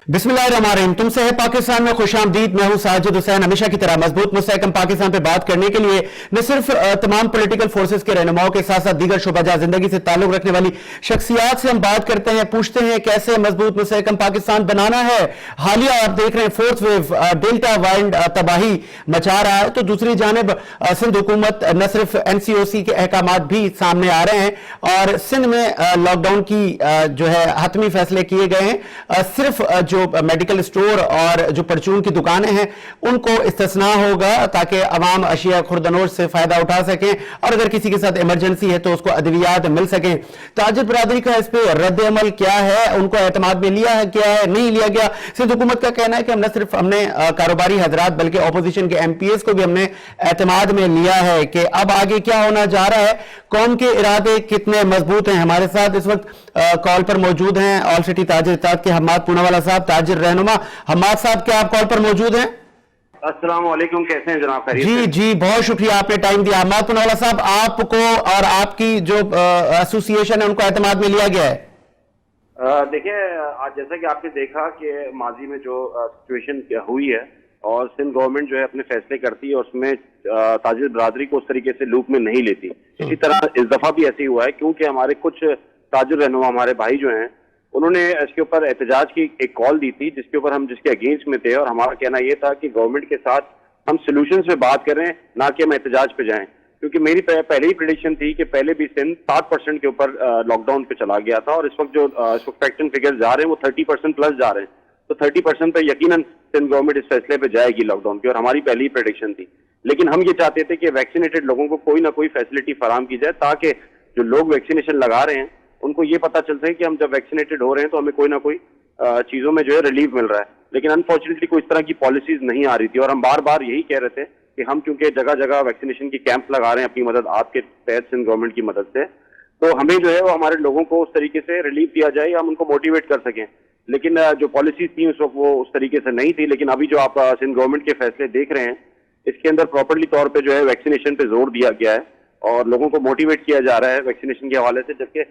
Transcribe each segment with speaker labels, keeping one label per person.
Speaker 1: बिस्मिल्लाहिर्रहमानिर्रहीम। तुमसे है पाकिस्तान में खुशामदीद। मैं हूं साजिद हुसैन। हमेशा की तरह मजबूत मुस्तहकम पाकिस्तान पे बात करने के लिए न सिर्फ तमाम पॉलिटिकल फोर्सेस के रहनुमाओं के साथ साथ दीगर शोबाजा जिंदगी से ताल्लुक रखने वाली शख्सियात से हम बात करते हैं, पूछते हैं कैसे मजबूत मुस्तहकम पाकिस्तान बनाना है। हालिया आप देख रहे हैं फोर्थ वेव डेल्टा वाइल्ड तबाही मचा रहा है, तो दूसरी जानिब सिंध हुकूमत न सिर्फ NCOC के अहकामात भी सामने आ रहे हैं और सिंध में लॉकडाउन की जो है हतमी फैसले किए गए हैं। सिर्फ जो मेडिकल स्टोर और जो परचून की दुकानें हैं उनको इस्तिस्ना होगा ताकि अवाम अशिया खुर्दनोश से फायदा उठा सकें और अगर किसी के साथ इमरजेंसी है तो उसको अद्वियात मिल सकें। ताजिर बरादरी का इस पे रद्द अमल क्या है, उनको एतमाद में लिया है, क्या है नहीं लिया गया। सिंध हुकूमत का कहना है कि हम न सिर्फ हमने कारोबारी हजरात बल्कि अपोजिशन के MPs को भी हमने एतमाद में लिया है कि अब आगे क्या होना जा रहा है, कौम के इरादे कितने मजबूत हैं। हमारे साथ इस वक्त कॉल पर मौजूद हैं ऑल सिटी ताजिर इत्तेहाद के हम्माद पूनावाला साहब, ताजिर रहनुमा। हम्माद साहब, क्या आप कॉल पर मौजूद हैं?
Speaker 2: अस्सलाम वालेकुम, कैसे हैं जनाब?
Speaker 1: जी जी, बहुत शुक्रिया आपने टाइम दिया। हम्माद पूनावाला साहब, आपको और आपकी जो एसोसिएशन है उनको एतमाद में लिया गया है?
Speaker 2: देखिए, आज जैसा कि आपने देखा कि माजी में जो सिचुएशन हुई है और सिंध गवर्नमेंट जो है अपने फैसले करती है और उसमें ताजिर बरादरी को उस तरीके से लूप में नहीं लेती। इसी तरह इस दफा भी ऐसे ही हुआ है क्योंकि हमारे कुछ ताजिर रहनुमा हमारे भाई जो हैं उन्होंने इसके ऊपर एहतजाज की एक कॉल दी थी जिसके अगेंस्ट में थे और हमारा कहना यह था कि गवर्नमेंट के साथ हम सोल्यूशन पे बात करें, ना कि हम एहतजाज पे जाएं। क्योंकि मेरी पहले ही प्रेडिक्शन थी कि पहले भी सिंध 60% के ऊपर लॉकडाउन पे चला गया था और इस वक्त फैक्शन फिगर्स जा रहे हैं वो 30% प्लस जा रहे हैं, तो 30% पे यकीनन सिंध गवर्नमेंट इस फैसले पे जाएगी लॉकडाउन की और हमारी पहली ही प्रेडिक्शन थी। लेकिन हम ये चाहते थे कि वैक्सीनेटेड लोगों को कोई ना कोई फैसिलिटी फराहम की जाए ताकि जो लोग वैक्सीनेशन लगा रहे हैं उनको ये पता चल सके कि हम जब वैक्सीनेटेड हो रहे हैं तो हमें कोई ना कोई चीजों में जो है रिलीफ मिल रहा है। लेकिन अनफॉर्चुनेटली कोई इस तरह की पॉलिसीज नहीं आ रही थी और हम बार बार यही कह रहे थे कि हम क्योंकि जगह जगह वैक्सीनेशन की कैंप लगा रहे हैं अपनी मदद आपके तहत सिंध गवर्नमेंट की मदद से, तो हमें जो है वो हमारे लोगों को उस तरीके से रिलीफ दिया जाए या हम उनको मोटिवेट कर सकें। लेकिन जो पॉलिसीज थी उस वक्त वो उस तरीके से नहीं थी। लेकिन अभी जो आप सिंध गवर्नमेंट के फैसले देख रहे हैं इसके अंदर प्रॉपरली तौर पे जो है वैक्सीनेशन पे जोर दिया गया है और लोगों को मोटिवेट किया जा रहा है वैक्सीनेशन के हवाले से। जबकि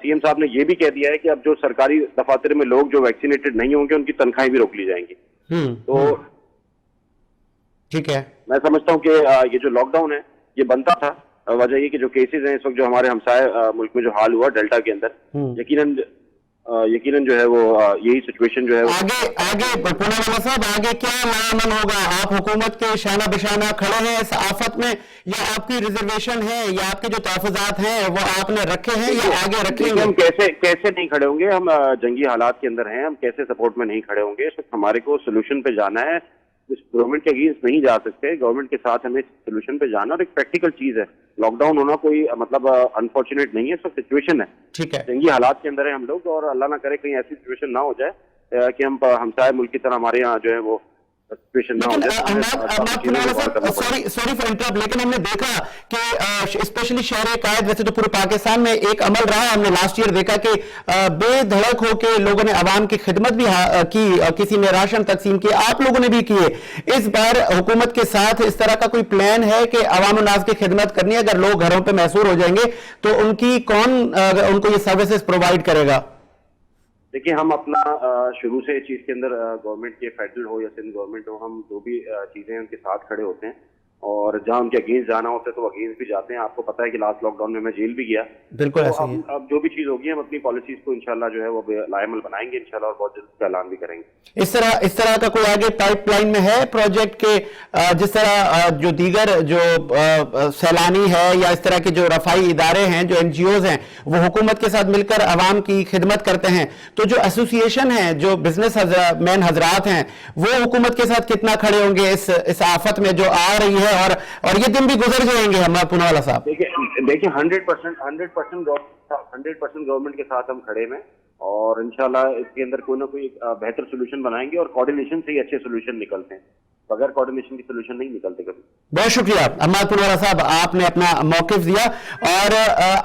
Speaker 2: CM साहब ने यह भी कह दिया है कि अब जो सरकारी दफातर में लोग जो वैक्सीनेटेड नहीं होंगे उनकी तनख्वाहें भी रोक ली जाएंगी। तो
Speaker 1: ठीक है,
Speaker 2: मैं समझता हूँ कि ये जो लॉकडाउन है ये बनता था। वजह ये कि जो केसेस हैं इस वक्त जो हमारे हमसाए मुल्क में जो हाल हुआ डेल्टा के अंदर यकीनन जो है वो यही सिचुएशन जो है
Speaker 1: आगे पूनावाला साहब, आगे क्या अमल होगा? आप हुकूमत के शाना बिशाना खड़े हैं इस आफत में या आपकी रिजर्वेशन है या आपके जो तहफुजात हैं वो आपने रखे हैं या आगे रखेंगे?
Speaker 2: हम कैसे नहीं खड़े होंगे? हम जंगी हालात के अंदर हैं, हम कैसे सपोर्ट में नहीं खड़े होंगे? इस वक्त हमारे को सोल्यूशन पे जाना है। गवर्नमेंट के अगेंस्ट नहीं जा सकते, गवर्नमेंट के साथ हमें सोल्यूशन पे जाना और एक प्रैक्टिकल चीज है। लॉकडाउन होना कोई मतलब अनफॉर्चुनेट नहीं है, सब सिचुएशन है।
Speaker 1: ठीक है,
Speaker 2: जंगी हालात के अंदर है हम लोग और अल्लाह ना करे कहीं ऐसी सिचुएशन ना हो जाए कि हम हमसाए मुल्क की तरह हमारे यहाँ जो है वो सिचुएशन ना हो जाए।
Speaker 1: सॉरी फॉर इंटरप्ट, लेकिन हमने देखा कि स्पेशली शहर कायद, वैसे तो पूरे पाकिस्तान में एक अमल रहा है। हमने लास्ट ईयर देखा कि बेधड़क होकर लोगों ने आवाम की खिदमत भी की, किसी ने राशन तकसीम किया, आप लोगों ने भी किए। इस बार हुकूमत के साथ इस तरह का कोई प्लान है कि आवाम उन्नास की खिदमत करनी है? अगर लोग घरों पर महसूर हो जाएंगे तो उनको ये सर्विसेज प्रोवाइड करेगा?
Speaker 2: देखिए, हम अपना शुरू से इस चीज के अंदर गवर्नमेंट के फेडरल हो या सिंध गवर्नमेंट हो, हम जो भी चीजें उनके साथ खड़े होते हैं और जहां उनके अगेंस्ट जाना होता है तो अगेंस्ट भी जाते हैं। आपको पता है कि लास्ट लॉकडाउन में मैं जेल भी गया।
Speaker 1: बिल्कुल
Speaker 2: तो अब जो भी चीज होगी हम अपनी पॉलिसीज को इंशाल्लाह जो है वो लाएमल बनाएंगे इंशाल्लाह और बहुत जल्द इसका ऐलान भी करेंगे।
Speaker 1: इस तरह का कोई आगे पाइपलाइन में है प्रोजेक्ट के, जिस तरह जो दीगर जो सैलानी है या इस तरह के जो रफाई इदारे हैं, जो NGOs हैं, वो हुकूमत के साथ मिलकर आवाम की खिदमत करते हैं, तो जो एसोसिएशन है, जो बिजनेस मैन हजरात हैं, वो हुकूमत के साथ कितना खड़े होंगे इस आफत में जो आ रही है और ये दिन भी गुजर जाएंगे? हमारे पूनावाला साहब,
Speaker 2: देखिए 100% गवर्नमेंट के साथ हम खड़े हैं और इंशाल्लाह इसके अंदर कोई ना कोई बेहतर सोल्यूशन बनाएंगे और कोऑर्डिनेशन से ही अच्छे सोल्यूशन निकलते हैं, बगैर कोऑर्डिनेशन की सोल्यूशन नहीं निकलते कभी।
Speaker 1: बहुत शुक्रिया हम्माद पूनावाला साहब, आपने अपना मौकिफ दिया। और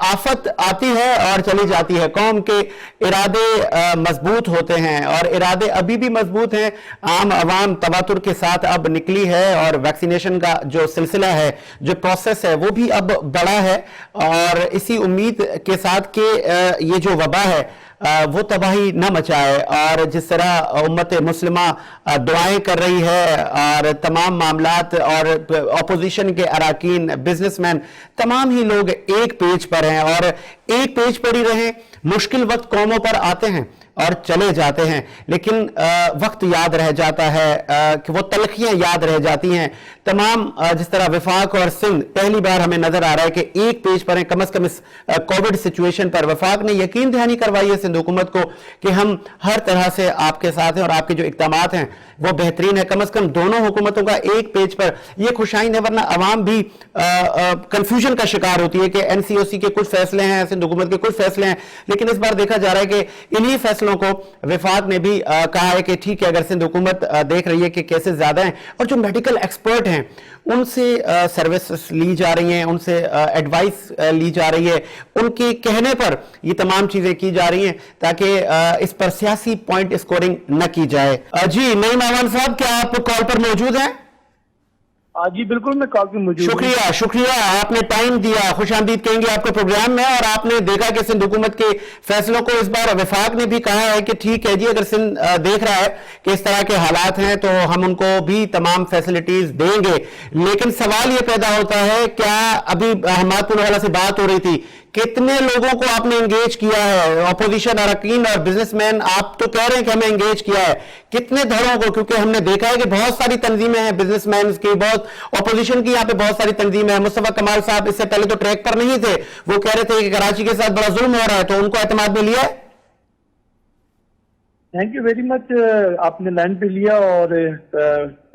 Speaker 1: आफत आती है और चली जाती है, कौम के इरादे मजबूत होते हैं और इरादे अभी भी मजबूत हैं। आम आवाम तवातुर के साथ अब निकली है और वैक्सीनेशन का जो सिलसिला है, जो प्रोसेस है, वो भी अब बड़ा है और इसी उम्मीद के साथ कि ये जो वबा है وہ تباہی نہ مچائے، اور جس طرح امت مسلمہ دعائیں کر رہی ہے اور تمام معاملات اور اپوزیشن کے اراکین، بزنس مین، تمام ہی لوگ ایک پیج پر ہیں اور ایک پیج پر ہی رہیں۔ مشکل وقت قوموں پر آتے ہیں اور چلے جاتے ہیں، لیکن وقت یاد رہ جاتا ہے کہ وہ تلخیاں یاد رہ جاتی ہیں تمام۔ جس طرح وفاق اور سندھ پہلی بار ہمیں نظر آ رہا ہے کہ ایک پیج پر ہیں، کم از کم اس کووڈ سچویشن پر وفاق نے یقین دہانی کروائی ہے سندھ حکومت کو کہ ہم ہر طرح سے آپ کے ساتھ ہیں اور آپ کے جو اقدامات ہیں وہ بہترین ہے۔ کم از کم دونوں حکومتوں کا ایک پیج پر یہ خوشائند ہے، ورنہ عوام بھی کنفیوژن کا شکار ہوتی ہے کہ این سی او سی کے کچھ فیصلے ہیں، سندھ حکومت کے کچھ فیصلے ہیں، لیکن اس بار دیکھا جا رہا ہے کہ انہی فیصلوں کو وفاق نے بھی کہا ہے کہ ٹھیک ہے، اگر سندھ حکومت دیکھ رہی ہے کہ کیسز زیادہ ہیں اور جو میڈیکل ایکسپرٹ ہیں ان سے سروسز لی جا رہی ہیں، ان سے ایڈوائس لی جا رہی ہے، ان کے کہنے پر یہ تمام چیزیں کی جا رہی ہیں تاکہ اس پر سیاسی پوائنٹ اسکورنگ نہ کی جائے۔ جی نعیم امان صاحب، کیا آپ کال پر موجود ہیں؟
Speaker 3: جی بالکل، میں کال پہ موجود ہوں۔
Speaker 1: شکریہ آپ نے ٹائم دیا، خوش آمدید کہیں گے آپ کے پروگرام میں۔ اور آپ نے دیکھا کہ سندھ حکومت کے فیصلوں کو اس بار وفاق نے بھی کہا ہے کہ ٹھیک ہے جی، اگر سندھ دیکھ رہا ہے کہ اس طرح کے حالات ہیں تو ہم ان کو بھی تمام فیسلٹیز دیں گے، لیکن سوال یہ پیدا ہوتا ہے، کیا ابھی حماد پور والا سے بات ہو رہی تھی، کتنے لوگوں کو آپ نے انگیج کیا ہے؟ اپوزیشن اراکین اور بزنس مین آپ تو کہہ رہے ہیں کہ ہمیں انگیج کیا ہے، کتنے دھڑوں کو؟ کیونکہ ہم نے دیکھا ہے کہ بہت ساری تنظیمیں ہیں بزنس مینز کی، بہت اپوزیشن کی، یہاں پہ بہت ساری تنظیمیں ہیں۔ مصطفیٰ کمال صاحب اس سے پہلے تو ٹریک پر نہیں تھے، وہ کہہ رہے تھے کہ کراچی کے ساتھ بڑا ظلم ہو رہا ہے، تو ان کو اعتماد میں لیا ہے؟
Speaker 3: تھینک یو ویری مچ، آپ نے لائن پہ لیا۔ اور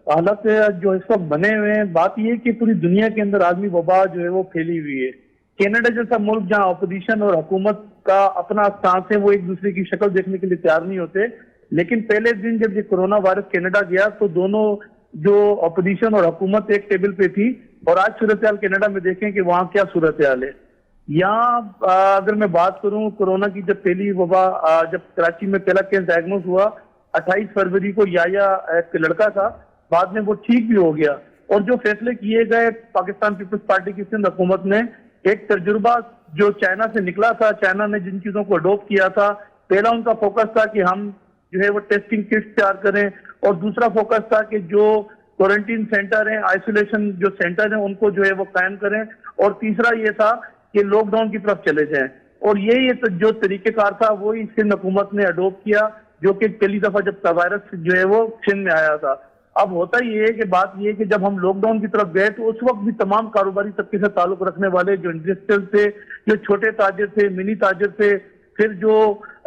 Speaker 3: حالت جو اس وقت بنے ہوئے ہیں، بات یہ کہ پوری دنیا کے اندر عالمی وبا جو ہے وہ پھیلی ہوئی ہے۔ کینیڈا جیسا ملک جہاں اپوزیشن اور حکومت کا اپنا سانس ہے، وہ ایک دوسرے کی شکل دیکھنے کے لیے تیار نہیں ہوتے، لیکن پہلے دن جب یہ کورونا وائرس کینیڈا گیا تو دونوں جو اپوزیشن اور حکومت ایک ٹیبل پہ تھی، اور آج صورتحال کینیڈا میں دیکھیں کہ وہاں کیا صورتحال ہے۔ یہاں اگر میں بات کروں کورونا کی، جب پہلی وبا جب کراچی میں پہلا کیس ڈائگنوز ہوا 28 فروری کو، یا ایک لڑکا تھا، بعد میں وہ ٹھیک بھی ہو گیا۔ اور جو فیصلے کیے گئے پاکستان پیپلز پارٹی کی سندھ حکومت نے، ایک تجربہ جو چائنا سے نکلا تھا، چائنا نے جن چیزوں کو اڈاپٹ کیا تھا، پہلا ان کا فوکس تھا کہ ہم جو ہے وہ ٹیسٹنگ کٹس تیار کریں، اور دوسرا فوکس تھا کہ جو کوارنٹین سینٹر ہیں، آئسولیشن جو سینٹر ہیں، ان کو جو ہے وہ قائم کریں، اور تیسرا یہ تھا کہ لاک ڈاؤن کی طرف چلے جائیں۔ اور یہ جو طریقہ کار تھا وہی سندھ حکومت نے اڈاپٹ کیا، جو کہ پہلی دفعہ جب وائرس جو ہے وہ سندھ میں آیا تھا۔ اب ہوتا یہ ہے کہ بات یہ ہے کہ جب ہم لاک ڈاؤن کی طرف گئے تو اس وقت بھی تمام کاروباری طبقے سے تعلق رکھنے والے، جو انڈسٹریل تھے، جو چھوٹے تاجر تھے، منی تاجر تھے، پھر جو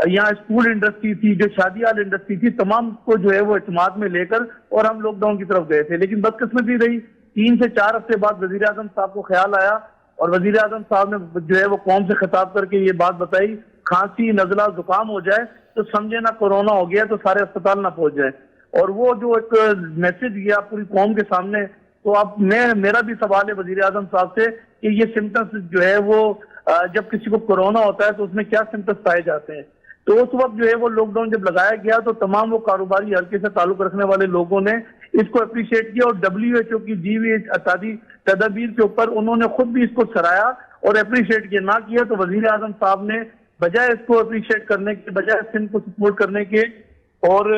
Speaker 3: یہاں اسکول انڈسٹری تھی، جو شادی حال انڈسٹری تھی، تمام کو جو ہے وہ اعتماد میں لے کر اور ہم لاک ڈاؤن کی طرف گئے تھے۔ لیکن بدقسمتی رہی، 3 سے 4 ہفتے بعد وزیر اعظم صاحب کو خیال آیا، اور وزیر اعظم صاحب نے جو ہے وہ قوم سے خطاب کر کے یہ بات بتائی، کھانسی، نزلہ، زکام ہو جائے تو سمجھے نہ کورونا ہو گیا، تو سارے اسپتال نہ پہنچ جائیں۔ اور وہ جو ایک میسج گیا پوری قوم کے سامنے، تو اب میرا بھی سوال ہے وزیر اعظم صاحب سے کہ یہ سمٹمز جو ہے وہ جب کسی کو کورونا ہوتا ہے تو اس میں کیا سمٹمز پائے جاتے ہیں؟ تو اس وقت جو ہے وہ لاک ڈاؤن جب لگایا گیا تو تمام وہ کاروباری حلقے سے تعلق رکھنے والے لوگوں نے اس کو اپریشیٹ کیا، اور WHO کی دی ہوئی تدابیر کے اوپر انہوں نے خود بھی اس کو سراہا اور اپریشیٹ کیا۔ نہ کیا تو وزیر اعظم صاحب نے بجائے اس کو اپریشیٹ کرنے کے، بجائے سندھ کو سپورٹ کرنے کے، اور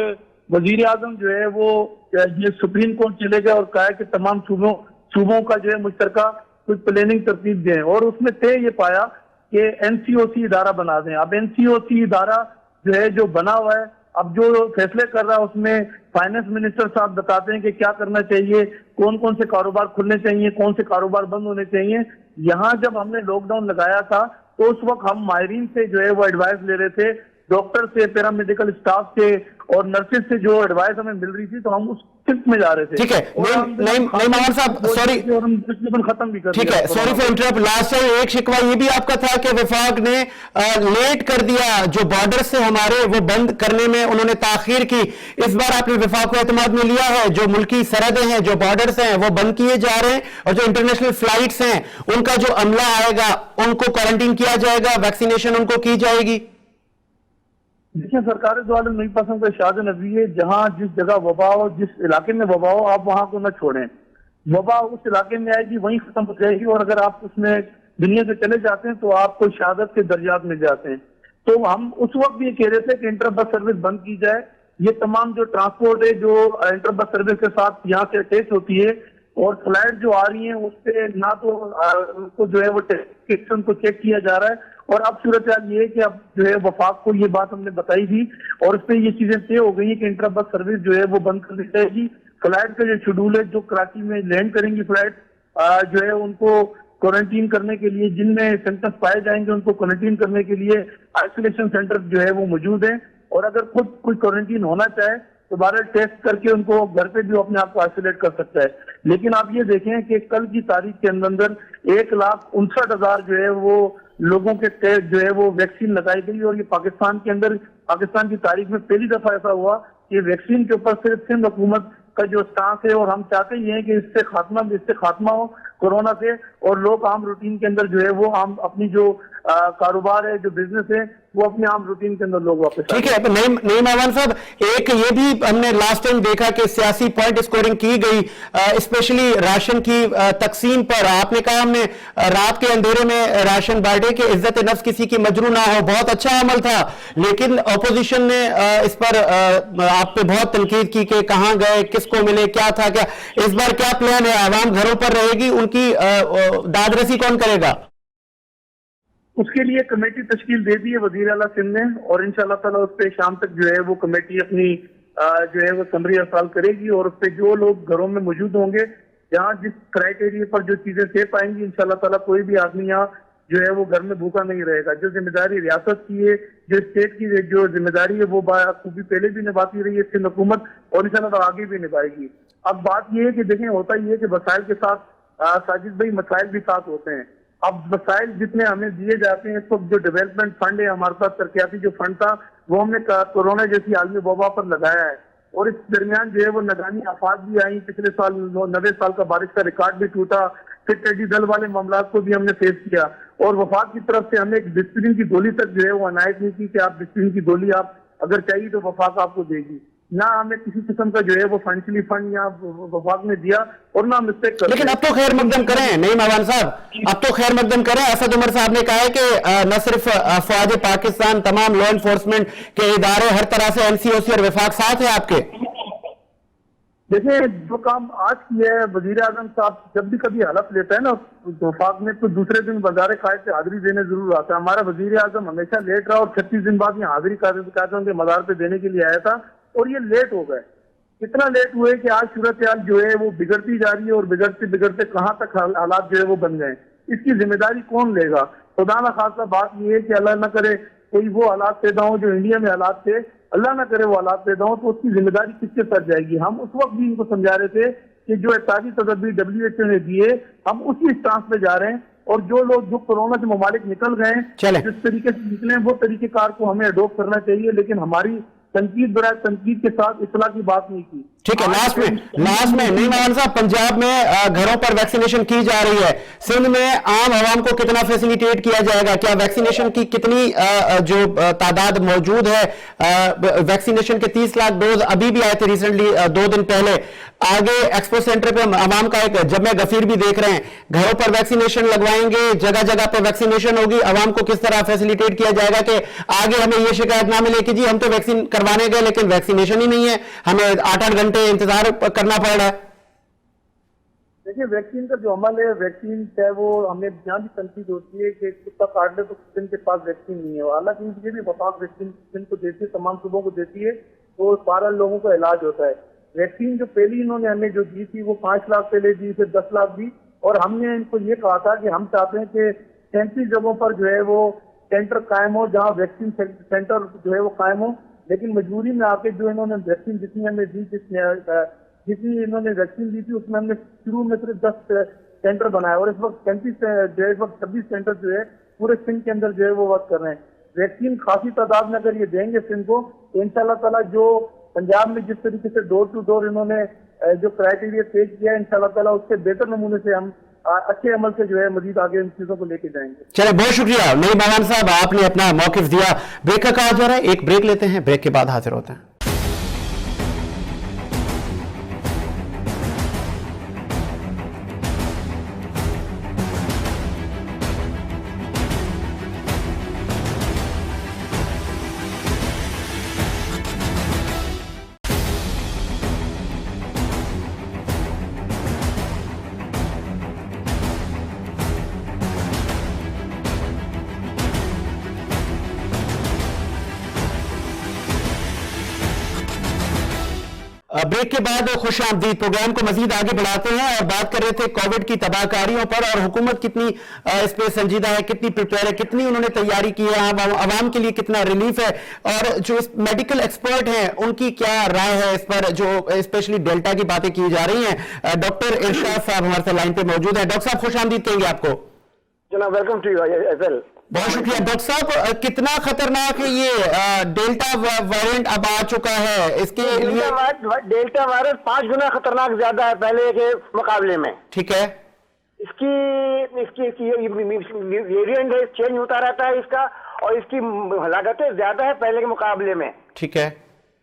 Speaker 3: وزیر اعظم جو ہے وہ یہ سپریم کورٹ چلے گئے اور کہا کہ تمام صوبوں کا جو ہے مشترکہ کچھ پلاننگ ترتیب دیں، اور اس میں طے یہ پایا کہ NCOC ادارہ بنا دیں۔ اب NCOC ادارہ جو ہے جو بنا ہوا ہے، اب جو فیصلے کر رہا ہے اس میں فائنانس منسٹر صاحب بتاتے ہیں کہ کیا کرنا چاہیے، کون کون سے کاروبار کھلنے چاہیے، کون سے کاروبار بند ہونے چاہیے۔ یہاں جب ہم نے لاک ڈاؤن لگایا تھا تو اس وقت ہم ماہرین سے جو ہے وہ ایڈوائز لے رہے تھے، ڈاکٹر سے، پیرامیڈیکل اسٹاف سے اور نرسز سے جو ایڈوائز ہمیں مل رہی تھی، تو ہم اس سلسلے میں جا رہے تھے۔
Speaker 1: ٹھیک ہے نعیم امان صاحب، سوری
Speaker 3: ختم بھی کر
Speaker 1: ٹھیک ہے، سوری فار انٹرپٹ، لاسٹ ایک شکوہ یہ بھی آپ کا تھا کہ وفاق نے لیٹ کر دیا، جو بارڈر سے ہمارے وہ بند کرنے میں انہوں نے تاخیر کی۔ اس بار آپ نے وفاق کو اعتماد میں لیا ہے؟ جو ملکی سرحدیں ہیں، جو بارڈرز ہیں، وہ بند کیے جا رہے ہیں، اور جو انٹرنیشنل فلائٹس ہیں ان کا جو عملہ آئے گا ان کو کوارنٹین کیا جائے گا، ویکسینیشن ان کو کی جائے گی؟
Speaker 3: دیکھیں، سرکار دو عالم نئی پسند کا اشارہ نبی ہے، جہاں جس جگہ وبا ہو، جس علاقے میں وبا ہو، آپ وہاں کو نہ چھوڑیں۔ وبا اس علاقے میں آئے گی، وہیں ختم ہو جائے گی، اور اگر آپ اس میں دنیا سے چلے جاتے ہیں تو آپ کو شہادت کے درجات میں جاتے ہیں۔ तो हम उस वक्त ये कह रहे थे कि इंटर बस सर्विस बंद की जाए। ये तमाम जो ट्रांसपोर्ट है जो इंटर बस सर्विस के साथ यहाँ से अटैच होती है, और फ्लाइट जो आ रही है उस पे ना तो उनको जो है वो टेस्टिंग को चेक किया जा रहा है, और अब सूरत हाल ये है कि अब जो है वफाक को ये बात हमने बताई थी और उस पर ये चीजें तय हो गई है कि इंटर बस सर्विस जो है वो बंद कर दी जाएगी। फ्लाइट का जो शेड्यूल है, जो कराची में लैंड करेंगी फ्लाइट जो है उनको क्वारंटीन करने के लिए, जिनमें सिम्टम्स पाए जाएंगे उनको क्वारंटीन करने के लिए आइसोलेशन सेंटर जो है वो मौजूद है, और अगर खुद कोई क्वारंटीन होना चाहे तो बारह टेस्ट करके उनको घर पे भी अपने आप को आइसोलेट कर सकता है। लेकिन आप ये देखें कि कल की तारीख के अंदर 1,59,000 जो है वो लोगों के जो है वो वैक्सीन लगाई गई, और ये पाकिस्तान के अंदर, पाकिस्तान की तारीख में पहली दफा ऐसा हुआ कि वैक्सीन के ऊपर सिर्फ सिंध हुकूमत का जो स्टांस है, और हम चाहते ही हैं कि इससे खात्मा हो कोरोना से, और लोग आम रूटीन के अंदर जो है वो आम अपनी जो कारोबार है, जो बिजनेस है, वो अपने आम रूटीन के अंदर लोग वापस।
Speaker 1: ठीक है, नईम आवान साहब, एक ये भी हमने लास्ट टाइम देखा कि सियासी पॉइंट स्कोरिंग की गई, स्पेशली राशन की तकसीम पर। आपने कहा हमने रात के अंधेरे में राशन बांटे कि इज्जत नफ्स किसी की मजरू ना हो, बहुत अच्छा अमल था, लेकिन अपोजिशन ने इस पर आप पे बहुत तनकीद की कि कहां गए, किसको मिले, क्या था क्या। इस बार क्या प्लान है? आवाम घरों पर रहेगी, उनकी दादरसी कौन करेगा?
Speaker 3: उसके लिए कमेटी तश्कील दे दी है वजीर आला सिंध ने, और इंशाल्लाह ताला उस पे शाम तक जो है वो कमेटी अपनी जो है वो समरी अरसाल करेगी, और उस पे जो लोग घरों में मौजूद होंगे, जहाँ जिस क्राइटेरिया पर जो चीजें तय पाएंगी, इंशाल्लाह ताला कोई भी आदमी यहाँ जो है वो घर में भूखा नहीं रहेगा। जो जिम्मेदारी रियासत की है, जो स्टेट की जो जिम्मेदारी है, वो खूबी पहले भी निभाती रही है सिंध हुकूमत, और इंशाल्लाह ताला आगे भी निभाएगी। अब बात ये है कि देखें, होता ये है कि वसाइल के साथ साजिद भाई मसाइल भी साथ होते हैं। अब वसाइल जितने हमें दिए जाते हैं, इस वक्त जो डेवलपमेंट फंड है हमारे पास, तरक्याती जो फंड था, वो हमने कोरोना जैसी आलमी वबा पर लगाया है, और इस दरमियान जो है वो नदानी आफात भी आई। पिछले साल 90 साल का बारिश का रिकॉर्ड भी टूटा, फिर टेडी दल वाले मामला को भी हमने फेस किया, और वफाक की तरफ से हमें एक डिस्प्लिन की गोली तक जो है वो अनायत नहीं की कि आप डिस्प्लिन की गोली आप अगर चाहिए तो वफाक आपको देगी। ना हमें किसी किस्म का जो है वो फाइनेंशियली फंड या वफाक ने दिया, और ना मिस्टेक कर।
Speaker 1: लेकिन अब तो खैर मकदम करें नईम आवान साहब, अब तो खैर मकदम करें। असद उमर साहब ने कहा है कि न सिर्फ फौज पाकिस्तान, तमाम लॉ एनफोर्समेंट के इदारे, हर तरह से एनसीओसी और वफाक साथ है आपके।
Speaker 3: देखिए, जो काम आज किया है वजीर आजम साहब, जब भी कभी हलफ लेता है ना वफाक में, तो दूसरे दिन बाजार खाए से हाजिरी देने जरूर आता है। हमारा वजीर आजम हमेशा लेट रहा, और 36 दिन बाद यहाँ हाजिरी कायदों के मदार पे देने के लिए आया था, और ये लेट हो गए। इतना लेट हुए कि आज सूरत हाल जो है वो बिगड़ती जा रही है, और बिगड़ते बिगड़ते कहाँ तक हालात जो है वो बन गए। इसकी जिम्मेदारी कौन लेगा? खुदा ना खासा बात ये है कि अल्लाह न करे कोई वो हालात पैदा हो जो इंडिया में हालात थे, अल्लाह ना करे वो हालात पैदा हो, तो उसकी जिम्मेदारी किसके सर जाएगी? हम उस वक्त भी इनको समझा रहे थे कि जो एहतियाती तदबीर WHO ने दिए, हम उसी स्टांस पे जा रहे हैं, और जो लोग जो कोरोना से ममालिक निकल गए, जिस तरीके से निकले, वो तरीकेकार को हमें अडोप्ट करना चाहिए। लेकिन हमारी तनकीद बराए तनकीद के साथ इस्लाह की बात नहीं की।
Speaker 1: ठीक है, लास्ट में नईम आवान साहब, पंजाब में घरों पर वैक्सीनेशन की जा रही है, सिंध में आम आवाम को कितना फैसिलिटेट किया जाएगा? क्या वैक्सीनेशन की कितनी जो तादाद मौजूद है? वैक्सीनेशन के 30 लाख डोज अभी भी आए थे रिसेंटली 2 दिन पहले। आगे एक्सपो सेंटर पे आवाम का एक जमे गफीर भी देख रहे हैं, घरों पर वैक्सीनेशन लगवाएंगे, जगह जगह पर वैक्सीनेशन होगी, आवाम को किस तरह फैसिलिटेट किया जाएगा कि आगे हमें यह शिकायत ना मिले कि जी हम तो वैक्सीन करवाने गए लेकिन वैक्सीनेशन ही नहीं है, हमें 8-8 घंटे इंतजार करना पड़ रहा है।
Speaker 3: देखिए, वैक्सीन का जो अमल है, वैक्सीन चाहे वो हमें यहाँ भी तनकीद होती है कि कुत्ता काट ले तो किसी के पास वैक्सीन नहीं है। हालांकि ये भी वफाक वैक्सीन को देती है, तमाम सूबों को देती है, तो 12 लोगों का इलाज होता है। वैक्सीन जो पहली इन्होंने हमें जो दी थी वो 5 लाख पहले दी, फिर 10 लाख दी, और हमने इनको ये कहा था कि हम चाहते हैं कि 37 जगहों पर जो है वो सेंटर कायम हो, जहाँ वैक्सीन सेंटर जो है वो कायम हो। लेकिन मजबूरी में आके जो इन्होंने वैक्सीन जितनी हमें दी, जितनी इन्होंने वैक्सीन दी थी, उसमें हमने शुरू में सिर्फ 10 सेंटर बनाए, और इस वक्त 26 सेंटर जो है पूरे सिंध के अंदर जो है वो वर्क कर रहे हैं। वैक्सीन खासी तादाद में अगर ये देंगे सिंध को, तो इंशाल्लाह ताला जो पंजाब में जिस तरीके से डोर टू डोर इन्होंने जो क्राइटेरिया पेश किया है, इंशाल्लाह ताला उससे बेहतर नमूने से हम अच्छे अमल से जो है मजीद आगे इन चीजों को लेके जाएंगे।
Speaker 1: चले, बहुत शुक्रिया नईम आवान साहब, आपने अपना मौकिफ दिया। ब्रेक का कहा जा रहा है, एक ब्रेक लेते हैं, ब्रेक के बाद हाजिर होते हैं। ब्रेक के बाद खुश आमदीद। प्रोग्राम को मजीद आगे बढ़ाते हैं और बात कर रहे थे कोविड की तबाहकारियों पर और हुकूमत कितनी इस पे संजीदा है, कितनी प्रिपेयर है, कितनी उन्होंने तैयारी की है, आवाम के लिए कितना रिलीफ है, और जो मेडिकल एक्सपर्ट हैं उनकी क्या राय है इस पर, जो स्पेशली डेल्टा की बातें की जा रही हैं। डॉक्टर इरशाद साहब हमारे साथ लाइन पे मौजूद है। डॉक्टर साहब खुश आमदीद कहेंगे आपको।
Speaker 4: जनाब welcome to you as well.
Speaker 1: बहुत शुक्रिया। डॉक्टर साहब कितना खतरनाक है ये डेल्टा वेरिएंट अब आ चुका है, इसके लिए
Speaker 4: डेल्टा वायरस 5 गुना खतरनाक ज्यादा है पहले के मुकाबले में।
Speaker 1: ठीक है।
Speaker 4: इसकी वेरिएंट है, चेंज होता रहता है इसका, और इसकी लागतें ज्यादा है पहले के मुकाबले में।
Speaker 1: ठीक है।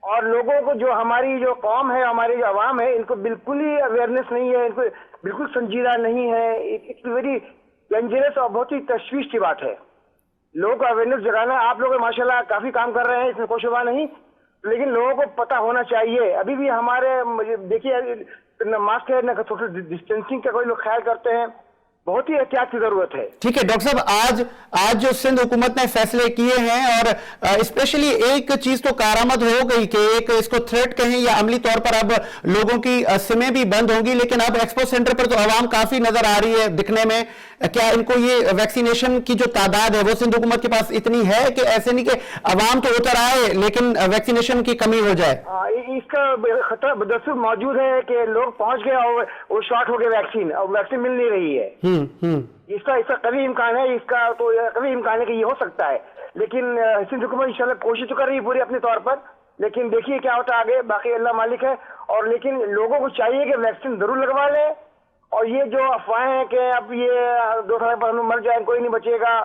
Speaker 4: और लोगों को, जो हमारी जो कौम है, हमारी जो आवाम है, इनको बिल्कुल ही अवेयरनेस नहीं है, इनको बिल्कुल संजीदा नहीं है। इट्स वेरी डेंजरस और बहुत ही तशवीश की बात है। लोगों को अवेयरनेस जगाना, आप लोग माशाल्लाह काफी काम कर रहे हैं, इसमें कोई शुबा नहीं, लेकिन लोगों को पता होना चाहिए। अभी भी हमारे देखिए न मास्क है न सोशल डिस्टेंसिंग का कोई लोग ख्याल करते हैं, बहुत ही एहतियात की जरूरत है।
Speaker 1: ठीक है डॉक्टर साहब, आज जो सिंध हुकूमत ने फैसले किए हैं, और स्पेशली एक चीज तो कारामद हो गई कि एक इसको थ्रेट कहें या अमली तौर पर अब लोगों की सिमें भी बंद होंगी, लेकिन अब एक्सपो सेंटर पर तो आवाम काफी नजर आ रही है दिखने में। क्या इनको ये वैक्सीनेशन की जो तादाद है वो सिंध हुकूमत के पास इतनी है कि ऐसे नहीं कि आवाम तो उतर आए लेकिन वैक्सीनेशन की कमी हो जाए?
Speaker 4: इसका खतरा बदस्तूर मौजूद है कि लोग पहुंच गए और वो शॉर्ट हो गए वैक्सीन, और वैक्सीन मिल नहीं रही है। इसका कभी इम्कान है, इसका तो कभी इम्कान है कि ये हो सकता है, लेकिन सिंध हुकूमत इंशाल्लाह कोशिश तो कर रही है पूरी अपने तौर पर, लेकिन देखिए क्या होता है आगे, बाकी अल्लाह मालिक है। और लेकिन लोगों को चाहिए कि वैक्सीन जरूर लगवा ले, और ये जो अफवाहें हैं कि अब ये 2 साल पर हम मर जाए, कोई नहीं बचेगा,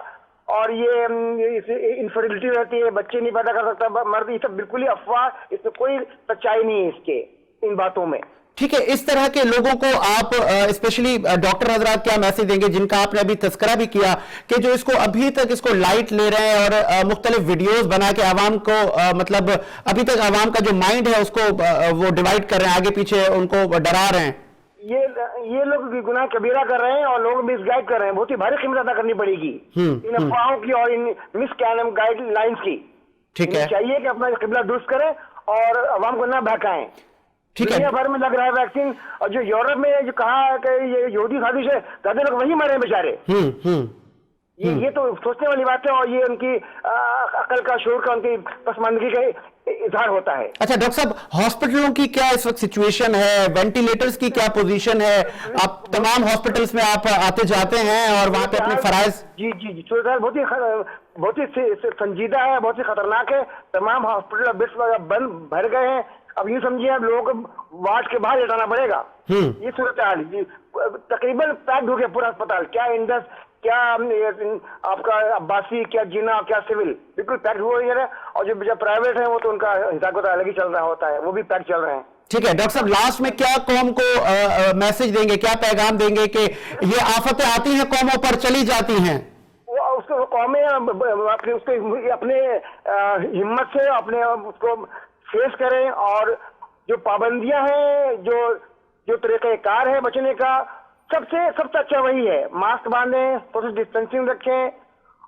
Speaker 4: और ये इनफर्टिलिटी रहती है, बच्चे नहीं पैदा कर सकता मर्द, ये सब बिल्कुल ही अफवाह, इसमें कोई सच्चाई नहीं है इसके इन बातों में।
Speaker 1: ठीक है, इस तरह के लोगों को आप स्पेशली डॉक्टर हजरात क्या मैसेज देंगे, जिनका आपने अभी तस्करा भी किया कि जो इसको अभी तक इसको लाइट ले रहे हैं और मुख्तलिफ वीडियोस बना के आवाम को मतलब अभी तक आवाम का जो माइंड है उसको वो डिवाइड कर रहे हैं, आगे पीछे उनको डरा रहे हैं?
Speaker 4: ये लोग गुनाह कबीरा कर रहे हैं और लोग मिसगाइड कर रहे हैं, बहुत ही भारी कीमत अदा करनी पड़ेगी इन अफवाहों की और इन मिस गाइडलाइंस की।
Speaker 1: ठीक है,
Speaker 4: चाहिए कि अपना किबला दुरुस्त करें और आवाम को ना बहकाएं।
Speaker 1: ठीक है।
Speaker 4: दुनिया भर में लग रहा है वैक्सीन, और जो यूरोप में जो कहा है कि ये यहूदी साजिश है, ज्यादा लोग वही मरे बेचारे। ये तो सोचने वाली बात है, और ये उनकी अकल का, शोर का, उनकी पसमानदगी का इजहार होता है।
Speaker 1: अच्छा डॉक्टर साहब, हॉस्पिटलों की क्या इस वक्त सिचुएशन है, वेंटिलेटर्स की क्या पोजीशन है? आप तमाम हॉस्पिटल्स में आप आते जाते हैं और वहां पे अपने फराइज।
Speaker 4: जी जी जी, बहुत ही संजीदा है, बहुत ही खतरनाक है। तमाम हॉस्पिटल बेड्स बंद भर गए हैं। अब यूँ समझिए, अब लोगों को वार्ड के बाहर लेटाना पड़ेगा। ये सूरत हाल तकरीबन पैक्ड हो गया पूरा अस्पताल, क्या इंडस, क्या आपका अब्बासी, क्या जिना, क्या सिविल, बिल्कुल पैक्ड हो गया है। और जो प्राइवेट है वो तो उनका हिसाब किताब अलग ही चल रहा होता है, वो भी पैक्ड चल रहे हैं।
Speaker 1: ठीक है डॉक्टर साहब, लास्ट में क्या कौम को मैसेज देंगे, क्या पैगाम देंगे कि ये आफतें आती हैं कौमों पर, चली जाती हैं?
Speaker 4: उसको कौमें अपने हिम्मत से अपने उसको फेस करें, और जो पाबंदियां हैं, जो तरीक़ेकार है बचने का, सबसे अच्छा वही है। मास्क बांधें, सोशल डिस्टेंसिंग रखें,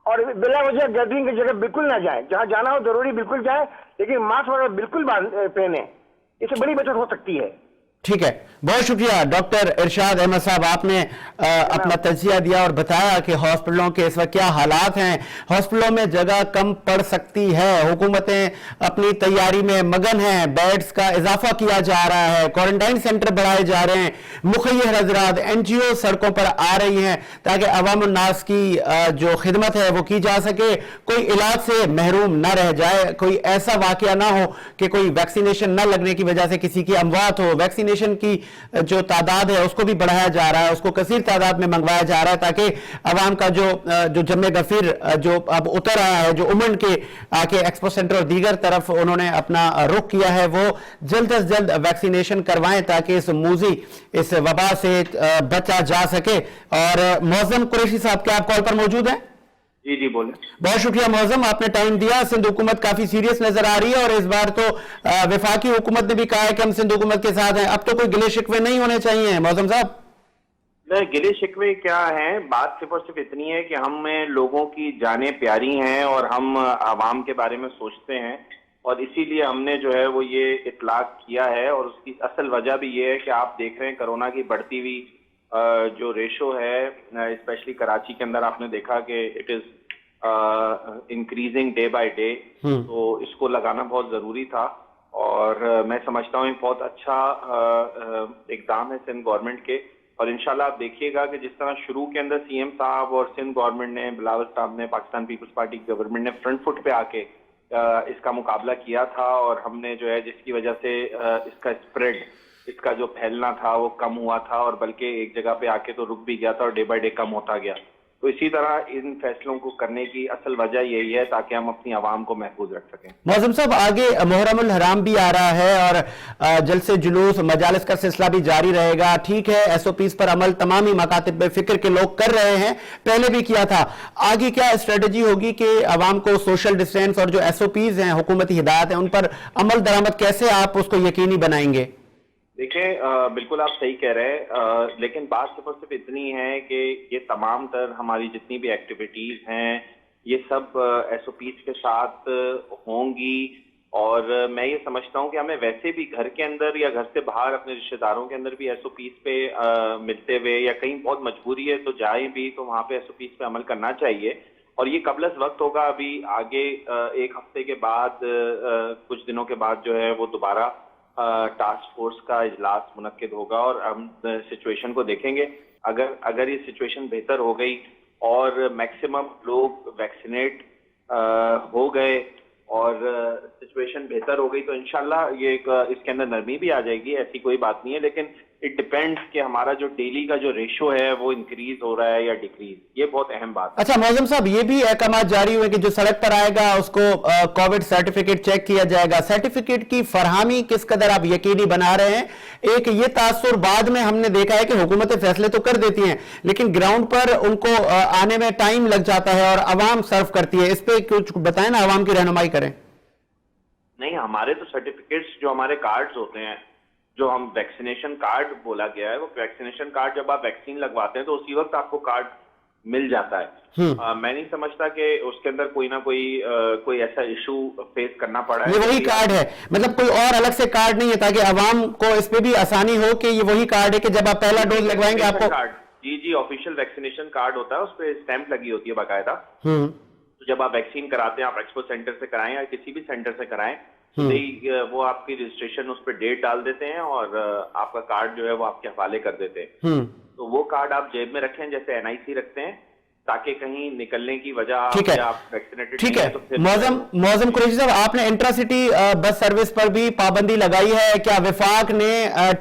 Speaker 4: और बिला वजह गैदरिंग की जगह बिल्कुल ना जाएं। जहां जाना हो जरूरी बिल्कुल जाएं, लेकिन मास्क वगैरह बिल्कुल पहने, इससे बड़ी बचत हो सकती है।
Speaker 1: ठीक है, बहुत शुक्रिया डॉक्टर इरशाद अहमद साहब, आपने अपना तजिया दिया और बताया कि हॉस्पिटलों के इस वक्त क्या हालात हैं। हॉस्पिटलों में जगह कम पड़ सकती है, हुकूमतें अपनी तैयारी में मगन हैं, बेड्स का इजाफा किया जा रहा है, क्वारंटाइन सेंटर बढ़ाए जा रहे हैं, मुखय्यर हजरात NGO सड़कों पर आ रही हैं ताकि अवाम उन्नास की जो खिदमत है वो की जा सके, कोई इलाज से महरूम न रह जाए, कोई ऐसा वाकया ना हो कि कोई वैक्सीनेशन न लगने की वजह से किसी की अमवात हो। वैक्सीनेशन की जो तादाद है उसको भी बढ़ाया जा रहा है, उसको कसीर तादाद में मंगवाया जा रहा है ताकि अवाम का जो जम्मे गफीर जो अब उतर आया है, जो उमंड के आके एक्सपो सेंटर और दीगर तरफ उन्होंने अपना रुख किया है, वो जल्द अज जल्द वैक्सीनेशन करवाएं ताकि इस मूजी, इस वबा से बचा जा सके। और मौजम कुरैशी साहब, क्या आप कॉल पर मौजूद हैं?
Speaker 2: जी जी बोले।
Speaker 1: बहुत शुक्रिया मौजम, आपने टाइम दिया। सिंध हुकूमत काफी सीरियस नजर आ रही है और इस बार तो वफाकी हुकूमत ने भी कहा है कि हम सिंध हुकूमत के साथ हैं। अब तो कोई गिले शिकवे नहीं होने चाहिए मौजम साहब।
Speaker 5: गिले शिकवे क्या हैं, बात सिर्फ और सिर्फ इतनी है कि हमें लोगों की जानें प्यारी हैं और हम आवाम के बारे में सोचते हैं। اور اسی لیے ہم نے جو ہے وہ یہ اطلاق کیا ہے. اور اس کی اصل وجہ بھی یہ ہے کہ آپ دیکھ رہے ہیں کورونا کی بڑھتی ہوئی جو ریشو ہے اسپیشلی کراچی کے اندر آپ نے دیکھا کہ it is increasing day by day. تو اس کو لگانا بہت ضروری تھا اور میں سمجھتا ہوں بہت اچھا اقدام ہے سندھ گورنمنٹ کے. اور انشاءاللہ آپ دیکھیے گا کہ جس طرح شروع کے اندر سی ایم صاحب اور سندھ گورنمنٹ نے بلاول صاحب نے پاکستان پیپلز پارٹی گورنمنٹ نے فرنٹ فٹ پہ آ کے اس کا مقابلہ کیا تھا اور ہم نے جو ہے جس کی وجہ سے اس کا اسپریڈ اس کا جو پھیلنا تھا وہ کم ہوا تھا اور بلکہ ایک جگہ پہ آ کے تو رک بھی گیا تھا اور ڈے بائی ڈے کم ہوتا گیا. تو اسی طرح ان فیصلوں کو کرنے کی اصل وجہ یہی ہے تاکہ ہم اپنی عوام کو محفوظ رکھ سکیں.
Speaker 1: معظم صاحب آگے محرم الحرام بھی آ رہا ہے اور جلسے جلوس مجالس کا سلسلہ بھی جاری رہے گا. ٹھیک ہے ایس او پیز پر عمل تمام ہی مکاتب فکر کے لوگ کر رہے ہیں, پہلے بھی کیا تھا. آگے کیا اسٹریٹجی ہوگی کہ عوام کو سوشل ڈسٹینس اور جو ایس او پیز ہیں حکومتی ہدایت ہیں ان پر عمل درآمد کیسے آپ اس کو یقینی بنائیں گے؟
Speaker 5: دیکھیں بالکل آپ صحیح کہہ رہے ہیں لیکن بات صرف اتنی ہے کہ یہ تمام تر ہماری جتنی بھی ایکٹیویٹیز ہیں یہ سب ایس او پیز کے ساتھ ہوں گی. اور میں یہ سمجھتا ہوں کہ ہمیں ویسے بھی گھر کے اندر یا گھر سے باہر اپنے رشتہ داروں کے اندر بھی ایس او پیز پہ ملتے ہوئے یا کہیں بہت مجبوری ہے تو جائیں بھی تو وہاں پہ ایس او پیز پہ عمل کرنا چاہیے. اور یہ قبل از وقت ہوگا. ابھی آگے ایک ہفتے کے بعد کچھ دنوں کے بعد جو ہے وہ دوبارہ ٹاسک فورس کا اجلاس منعقد ہوگا اور ہم سچویشن کو دیکھیں گے. اگر یہ سچویشن بہتر ہو گئی اور میکسیمم لوگ ویکسینیٹ ہو گئے اور سچویشن بہتر ہو گئی تو انشاءاللہ یہ اس کے اندر نرمی بھی آ جائے گی, ایسی کوئی بات نہیں ہے. لیکن اٹ ڈیپینڈس کہ ہمارا جو ڈیلی کا جو ریشو ہے وہ انکریز ہو رہا ہے یا ڈیکریز, یہ بہت اہم بات ہے.
Speaker 1: اچھا معظم صاحب یہ بھی احکامات جاری ہوئے کہ جو سڑک پر آئے گا اس کو کووڈ سرٹیفکیٹ چیک کیا جائے گا. سرٹیفکیٹ کی فراہمی کس قدر آپ یقینی بنا رہے ہیں؟ ایک یہ تاثر بعد میں ہم نے دیکھا ہے کہ حکومتیں فیصلے تو کر دیتی ہیں لیکن گراؤنڈ پر ان کو آنے میں ٹائم لگ جاتا ہے اور عوام سرف کرتی ہے. اس پہ کچھ بتائیں نا, عوام کی رہنمائی کریں.
Speaker 5: نہیں, ہمارے تو سرٹیفکیٹس جو ہمارے کارڈز ہوتے ہیں جو ہم ویکسینیشن کارڈ بولا گیا ہے وہ ویکسینیشن کارڈ جب آپ ویکسین لگواتے ہیں تو اسی وقت آپ کو کارڈ مل جاتا ہے. میں نہیں سمجھتا کہ اس کے اندر کوئی نہ کوئی ایسا ایشو فیس کرنا پڑا ہے.
Speaker 1: یہ وہی کارڈ ہے, مطلب کوئی اور الگ سے کارڈ نہیں ہے تاکہ عوام کو اس پہ بھی آسانی ہو کہ یہ وہی کارڈ ہے کہ جب آپ پہلا ڈوز لگوائیں گے آپ کو.
Speaker 5: جی آفیشیل ویکسینیشن کارڈ ہوتا ہے, اس پہ اسٹیمپ لگی ہوتی ہے باقاعدہ. تو جب آپ ویکسین کراتے ہیں آپ ایکسپو سینٹر سے کرائیں یا کسی بھی سینٹر سے کرائیں وہ آپ کی رجسٹریشن اس پہ ڈیٹ ڈال دیتے ہیں اور آپ کا کارڈ جو ہے وہ آپ کے حوالے کر دیتے ہیں. تو وہ کارڈ آپ جیب میں رکھیں جیسے NIC رکھتے ہیں تاکہ کہیں نکلنے کی وجہ آپ ویکسینیٹڈ.
Speaker 1: ٹھیک ہے معظم قریشی صاحب, آپ نے انٹرا سٹی بس سروس پر بھی پابندی لگائی ہے. کیا وفاق نے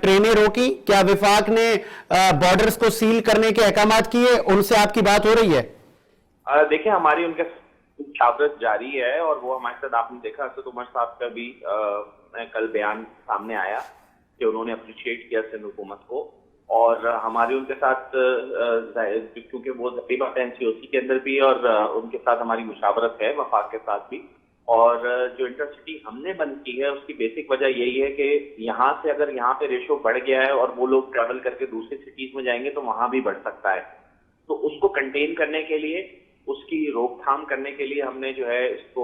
Speaker 1: ٹرینیں روکی؟ کیا وفاق نے بارڈرز کو سیل کرنے کے احکامات کیے؟ ان سے آپ کی بات ہو رہی ہے؟
Speaker 5: دیکھیں ہماری ان کے مشاورت جاری ہے اور وہ ہمارے ساتھ آپ نے دیکھا اسد عمر صاحب کا بھی کل بیان سامنے آیا کہ انہوں نے اپریشیٹ کیا سندھ حکومت کو اور ہماری ان کے ساتھ کیونکہ وہ تقریباً NCOC کے اندر بھی اور ان کے ساتھ ہماری مشاورت ہے وفاق کے ساتھ بھی. اور جو انٹرسٹی ہم نے بند کی ہے اس کی بیسک وجہ یہی ہے کہ یہاں سے اگر یہاں پہ ریشو بڑھ گیا ہے اور وہ لوگ ٹریول کر کے دوسری سٹیز میں جائیں گے تو وہاں بھی بڑھ سکتا ہے. تو اس کو کنٹین کرنے کے لیے اس کی روک تھام کرنے کے لیے ہم نے جو ہے اس کو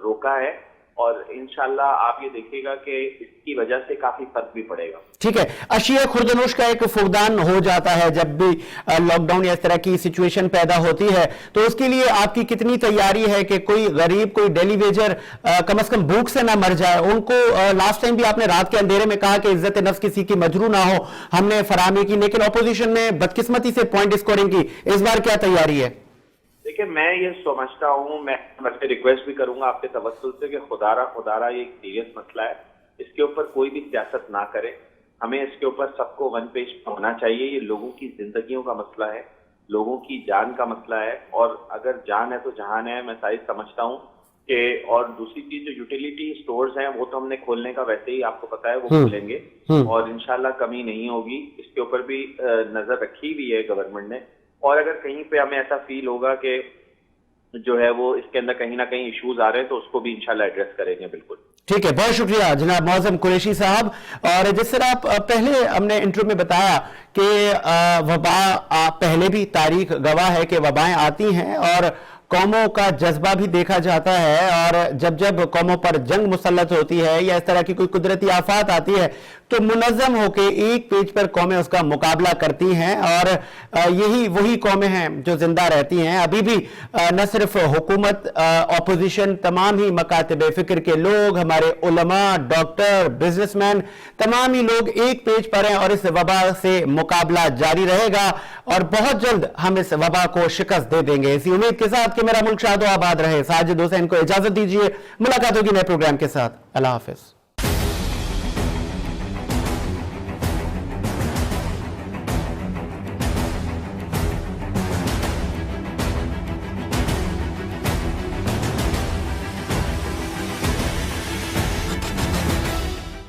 Speaker 5: روکا ہے اور انشاءاللہ آپ یہ دیکھیے گا کہ اس کی وجہ سے کافی فرق بھی پڑے گا.
Speaker 1: ٹھیک ہے, اشیاء خوردنوش کا ایک فقدان ہو جاتا ہے جب بھی لاک ڈاؤن یا اس طرح کی سچویشن پیدا ہوتی ہے تو اس کے لیے آپ کی کتنی تیاری ہے کہ کوئی غریب کوئی ڈیلی ویجر کم از کم بھوک سے نہ مر جائے؟ ان کو لاسٹ ٹائم بھی آپ نے رات کے اندھیرے میں کہا کہ عزت نفس کسی کی مجروح نہ ہو, ہم نے فراہمی کی لیکن اپوزیشن نے بدقسمتی سے پوائنٹ اسکورنگ کی. اس بار کیا تیاری ہے؟
Speaker 5: دیکھیں میں یہ سمجھتا ہوں, میں ریکویسٹ بھی کروں گا آپ کے توسل سے کہ خدارہ یہ ایک سیریس مسئلہ ہے, اس کے اوپر کوئی بھی سیاست نہ کرے. ہمیں اس کے اوپر سب کو ون پیج ہونا چاہیے. یہ لوگوں کی زندگیوں کا مسئلہ ہے, لوگوں کی جان کا مسئلہ ہے اور اگر جان ہے تو جہان ہے. میں سائز سمجھتا ہوں کہ اور دوسری چیز جو یوٹیلیٹی اسٹورز ہیں وہ تو ہم نے کھولنے کا ویسے ہی آپ کو پتا ہے وہ کھولیں گے اور انشاءاللہ کمی نہیں ہوگی. اس کے اوپر بھی نظر رکھی ہوئی ہے گورنمنٹ نے اور اگر کہیں پہ ہمیں ایسا فیل ہوگا کہ جو ہے وہ اس کے اندر کہیں نہ کہیں ایشوز آ رہے ہیں تو اس کو بھی انشاءاللہ ایڈریس کریں گے. بالکل
Speaker 1: ٹھیک ہے, بہت شکریہ جناب معظم قریشی صاحب. اور جس طرح آپ پہلے ہم نے انٹرو میں بتایا کہ وبا پہلے بھی تاریخ گواہ ہے کہ وبائیں آتی ہیں اور قوموں کا جذبہ بھی دیکھا جاتا ہے، اور جب جب قوموں پر جنگ مسلط ہوتی ہے یا اس طرح کی کوئی قدرتی آفات آتی ہے تو منظم ہو کے ایک پیج پر قومیں اس کا مقابلہ کرتی ہیں، اور یہی وہی قومیں ہیں جو زندہ رہتی ہیں ابھی بھی۔ نہ صرف حکومت، اپوزیشن، تمام ہی مکاتب فکر کے لوگ، ہمارے علماء، ڈاکٹر، بزنس مین، تمام ہی لوگ ایک پیج پر ہیں، اور اس وبا سے مقابلہ جاری رہے گا اور بہت جلد ہم اس وبا کو شکست دے دیں گے۔ اسی امید کے ساتھ کہ میرا ملک شاد و آباد رہے، ساجد حسین کو اجازت دیجیے، ملاقات ہوگی نئے پروگرام کے ساتھ۔ اللہ حافظ۔